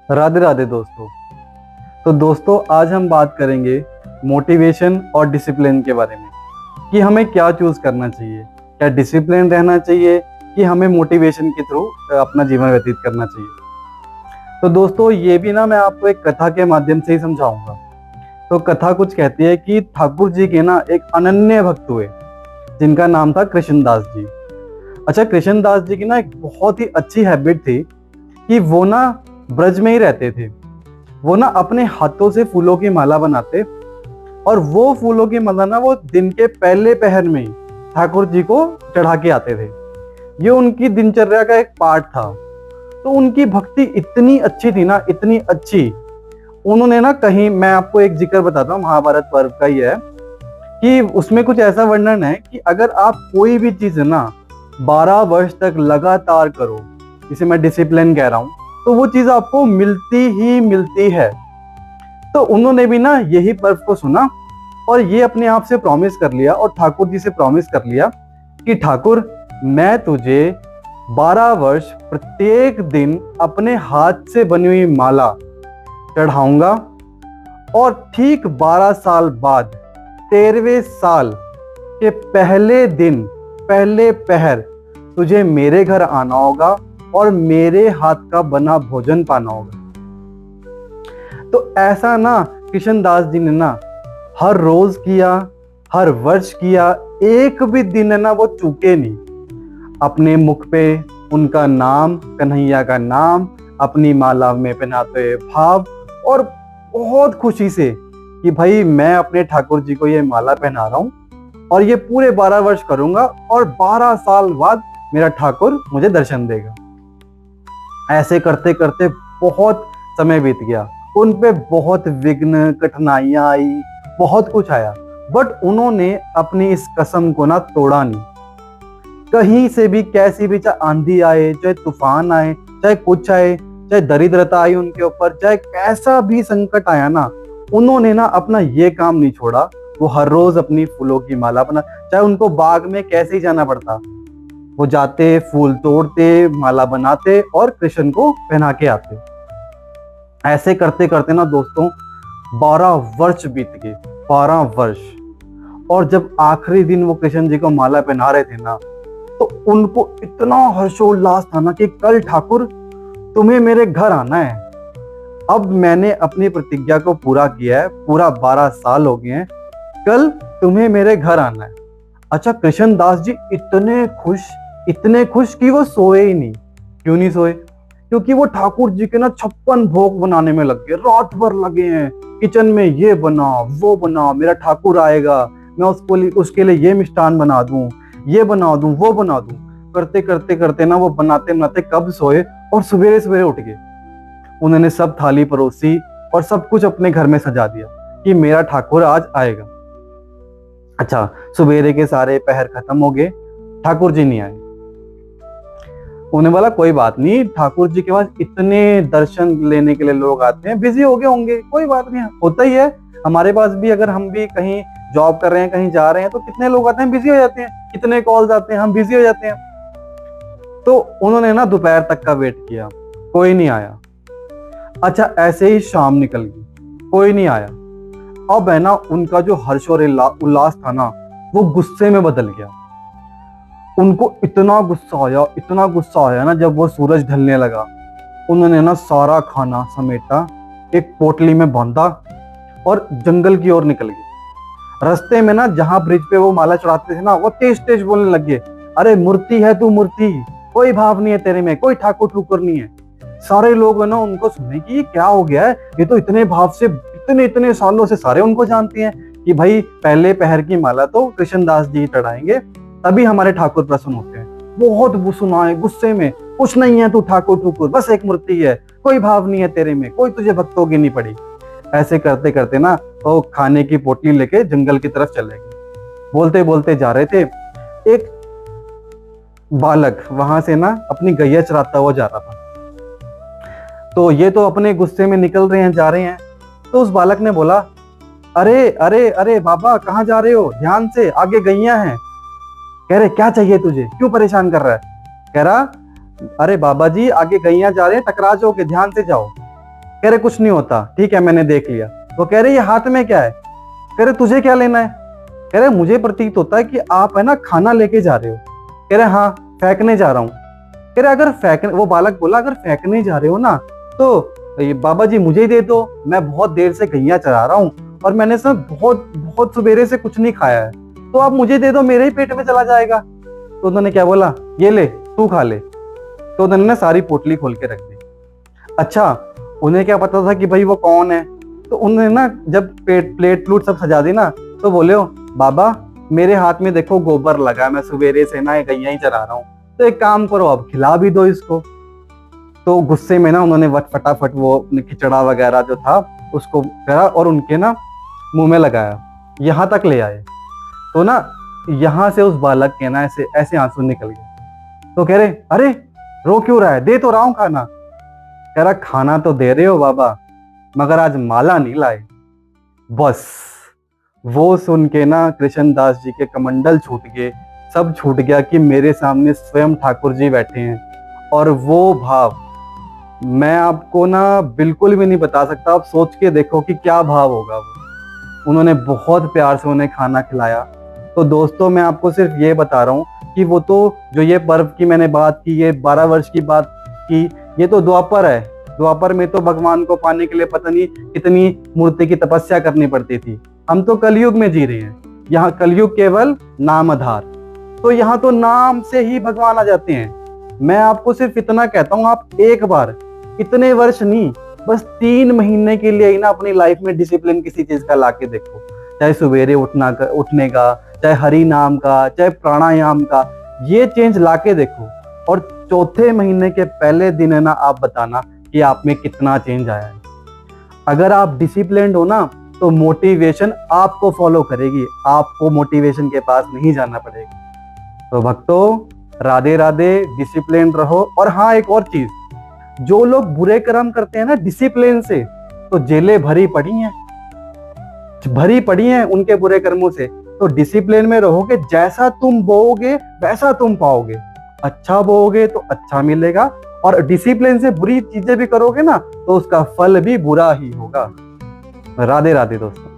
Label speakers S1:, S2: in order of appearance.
S1: राधे राधे दोस्तों। तो दोस्तों आज हम बात करेंगे मोटिवेशन और डिसिप्लिन के बारे में कि हमें क्या चूज करना चाहिए। क्या डिसिप्लिन रहना चाहिए कि हमें मोटिवेशन के थ्रू अपना जीवन व्यतीत करना चाहिए। तो दोस्तों ये भी ना मैं आपको एक कथा के माध्यम से ही समझाऊंगा। तो कथा कुछ कहती है कि ठाकुर जी के ना एक अनन्य भक्त हुए जिनका नाम था कृष्णदास जी। अच्छा, कृष्णदास जी की ना एक बहुत ही अच्छी हैबिट थी कि वो ना ब्रज में ही रहते थे। वो ना अपने हाथों से फूलों की माला बनाते और वो फूलों की माला ना वो दिन के पहले पहर में ही ठाकुर जी को चढ़ा के आते थे। ये उनकी दिनचर्या का एक पार्ट था। तो उनकी भक्ति इतनी अच्छी थी ना, इतनी अच्छी। उन्होंने ना कहीं, मैं आपको एक जिक्र बताता हूँ, महाभारत पर्व का ही है कि उसमें कुछ ऐसा वर्णन है कि अगर आप कोई भी चीज ना 12 वर्ष तक लगातार करो, जिसे मैं डिसिप्लिन कह रहा हूँ, तो वो चीज आपको मिलती ही मिलती है। तो उन्होंने भी ना यही पर्व को सुना और ये अपने आप से प्रॉमिस कर लिया और ठाकुर जी से प्रॉमिस कर लिया कि ठाकुर, मैं तुझे 12 वर्ष प्रत्येक दिन अपने हाथ से बनी हुई माला चढ़ाऊंगा और ठीक 12 साल बाद 13वें साल के पहले दिन, पहले पहर तुझे मेरे घर आना होगा और मेरे हाथ का बना भोजन पाना होगा। तो ऐसा ना कृष्णदास जी ने ना हर रोज किया, हर वर्ष किया, एक भी दिन है ना वो चूके नहीं। अपने मुख पे उनका नाम, कन्हैया का नाम, अपनी माला में पहनाते हुए भाव और बहुत खुशी से कि भाई मैं अपने ठाकुर जी को ये माला पहना रहा हूं और ये पूरे 12 वर्ष करूंगा और 12 साल बाद मेरा ठाकुर मुझे दर्शन देगा। ऐसे करते करते बहुत समय बीत गया। उन पे बहुत विघ्न, कठिनाइयां आई, बहुत कुछ आया, बट उन्होंने अपनी इस कसम को ना तोड़ा नहीं। कहीं से भी, कैसी भी, चाहे आंधी आए, चाहे तूफान आए, चाहे कुछ आए, चाहे दरिद्रता आई उनके ऊपर, चाहे कैसा भी संकट आया ना, उन्होंने ना अपना ये काम नहीं छोड़ा। वो हर रोज अपनी फूलों की माला बना, चाहे उनको बाग में कैसे ही जाना पड़ता, वो जाते, फूल तोड़ते, माला बनाते और कृष्ण को पहना के आते। ऐसे करते करते ना दोस्तों 12 वर्ष बीत गए, 12 वर्ष। और जब आखिरी दिन वो कृष्ण जी को माला पहना रहे थे ना, तो उनको इतना हर्षोल्लास था ना कि कल ठाकुर तुम्हें मेरे घर आना है। अब मैंने अपनी प्रतिज्ञा को पूरा किया है, पूरा 12 साल हो गए हैं, कल तुम्हें मेरे घर आना है। अच्छा, कृष्णदास जी इतने खुश कि वो सोए ही नहीं। क्यों नहीं सोए? क्योंकि वो ठाकुर जी के ना 56 भोग बनाने में लग गए, रात भर लगे हैं किचन में, ये बना वो बना, मेरा ठाकुर आएगा, मैं उसके लिए ये मिष्ठान बना दूं, ये बना दूं, वो बना दूं। करते करते करते ना वो बनाते बनाते कब सोए और सवेरे सवेरे उठ गए। उन्होंने सब थाली परोसी और सब कुछ अपने घर में सजा दिया कि मेरा ठाकुर आज आएगा। अच्छा, सवेरे के सारे पहर खत्म हो गए, ठाकुर जी नहीं आए। उन्हें बोला कोई बात नहीं, ठाकुर जी के पास इतने दर्शन लेने के लिए लोग आते हैं, बिजी हो गए होंगे, कोई बात नहीं, होता ही है। हमारे पास भी, अगर हम भी कहीं जॉब कर रहे हैं, कहीं जा रहे हैं, तो कितने लोग आते हैं, बिजी हो जाते हैं, कितने कॉल्स आते हैं, हम बिजी हो जाते हैं। तो उन्होंने ना दोपहर तक का वेट किया, कोई नहीं आया। अच्छा, ऐसे ही शाम निकल गई, कोई नहीं आया। अब है ना उनका जो हर्ष और उल्लास था ना, वो गुस्से में बदल गया। उनको इतना गुस्सा आया ना, जब वो सूरज ढलने लगा, उन्होंने ना सारा खाना समेटा, एक पोटली में बांधा और जंगल की ओर निकल गए। रास्ते में ना जहां ब्रिज पे वो माला चढ़ाते थे ना, वो तेज तेज बोलने लग गए, अरे मूर्ति है तू, मूर्ति, कोई भाव नहीं है तेरे में, कोई ठाकुर ठुकुर नहीं है। सारे लोग ना उनको सुने कि ये क्या हो गया है, ये तो इतने भाव से, इतने सालों से सारे उनको जानते हैं कि भाई पहले पहर की माला तो कृष्णदास जी चढ़ाएंगे, तभी हमारे ठाकुर प्रसन्न होते हैं। बहुत सुनाए गुस्से में, कुछ नहीं है तू ठाकुर ठुकुर, बस एक मूर्ति है, कोई भाव नहीं है तेरे में, कोई तुझे भक्तों की नहीं पड़ी। ऐसे करते करते ना वो खाने की पोटली लेके जंगल की तरफ चले गए। बोलते बोलते जा रहे थे, एक बालक वहां से ना अपनी गैया चराता हुआ जा रहा था। तो ये तो अपने गुस्से में निकल रहे हैं, जा रहे हैं। तो उस बालक ने बोला, अरे अरे अरे बाबा, कहाँ जा रहे हो, ध्यान से, आगे गैया हैं। कह रहे क्या चाहिए तुझे, क्यों परेशान कर रहा है? कह रहा, अरे बाबा जी, आगे गैया जा रहे हैं, टकरा जाओगे, ध्यान से जाओ। कह रहे कुछ नहीं होता, ठीक है मैंने देख लिया। वो कह रहे ये हाथ में क्या है? कह रहे तुझे क्या लेना है? कह रहे मुझे प्रतीत होता है कि आप है ना खाना लेके जा रहे हो। कह रहे हाँ फेंकने जा रहा हूँ। कह रहे अगर फेंकने, वो बालक बोला अगर फेंकने जा रहे हो ना तो ये बाबा जी मुझे ही दे दो, मैं बहुत देर से गैया चरा रहा हूँ और मैंने सब बहुत बहुत सवेरे से कुछ नहीं खाया है, तो आप मुझे दे दो, मेरे ही पेट में चला जाएगा। तो उन्होंने क्या बोला, ये ले तू खा ले। तो उन्होंने ना सारी पोटली खोल के रख दी। अच्छा उन्हें क्या पता था कि भाई वो कौन है? तो उन्होंने ना जब प्लेट प्लूट सब सजा दी ना तो बोले हो बाबा मेरे हाथ में देखो गोबर लगा है, मैं सवेरे से ना गैया ही चरा रहा हूँ, तो एक काम करो अब खिला भी दो इसको। तो गुस्से में ना उन्होंने फटाफट वो खिचड़ा वगैरह जो था उसको करा और उनके ना मुंह में लगाया, यहाँ तक ले आए। तो ना यहाँ से उस बालक के ना ऐसे ऐसे आंसू निकल गए। तो कह रहे अरे रो क्यों रहा है, दे तो रहा हूँ खाना। कह रहा खाना तो दे रहे हो बाबा मगर आज माला नहीं लाए। बस वो सुन के ना कृष्णदास जी के कमंडल छूट गए, सब छूट गया कि मेरे सामने स्वयं ठाकुर जी बैठे हैं। और वो भाव मैं आपको ना बिल्कुल भी नहीं बता सकता, आप सोच के देखो कि क्या भाव होगा वो। उन्होंने बहुत प्यार से उन्हें खाना खिलाया। तो दोस्तों मैं आपको सिर्फ ये बता रहा हूँ कि वो तो जो ये पर्व की मैंने बात की, ये 12 वर्ष की बात की, ये तो द्वापर है। द्वापर में तो भगवान को पाने के लिए पता नहीं कितनी मूर्ति की तपस्या करनी पड़ती थी। हम तो कलयुग में जी रहे हैं, यहाँ कलयुग केवल नाम आधार, तो यहाँ तो नाम से ही भगवान आ जाते हैं। मैं आपको सिर्फ इतना कहता हूँ, आप एक बार, इतने वर्ष नहीं, बस 3 महीने के लिए ही ना अपनी लाइफ में डिसिप्लिन किसी चीज का लाके देखो, चाहे सवेरे उठने का, चाहे हरि नाम का, चाहे प्राणायाम का, ये चेंज लाके देखो। और चौथे महीने के पहले दिन है ना आप बताना कि आप में कितना चेंज आया है। अगर आप डिसिप्लिन्ड हो ना तो मोटिवेशन आपको फॉलो करेगी, आपको मोटिवेशन के पास नहीं जाना पड़ेगा। तो भक्तों राधे राधे, डिसिप्लिन रहो। और हाँ एक और चीज, जो लोग बुरे कर्म करते हैं ना डिसिप्लिन से, तो जेलें भरी पड़ी हैं उनके बुरे कर्मों से। तो डिसिप्लिन में रहोगे, जैसा तुम बोओगे वैसा तुम पाओगे। अच्छा बोओगे तो अच्छा मिलेगा, और डिसिप्लिन से बुरी चीजें भी करोगे ना तो उसका फल भी बुरा ही होगा। राधे राधे दोस्तों।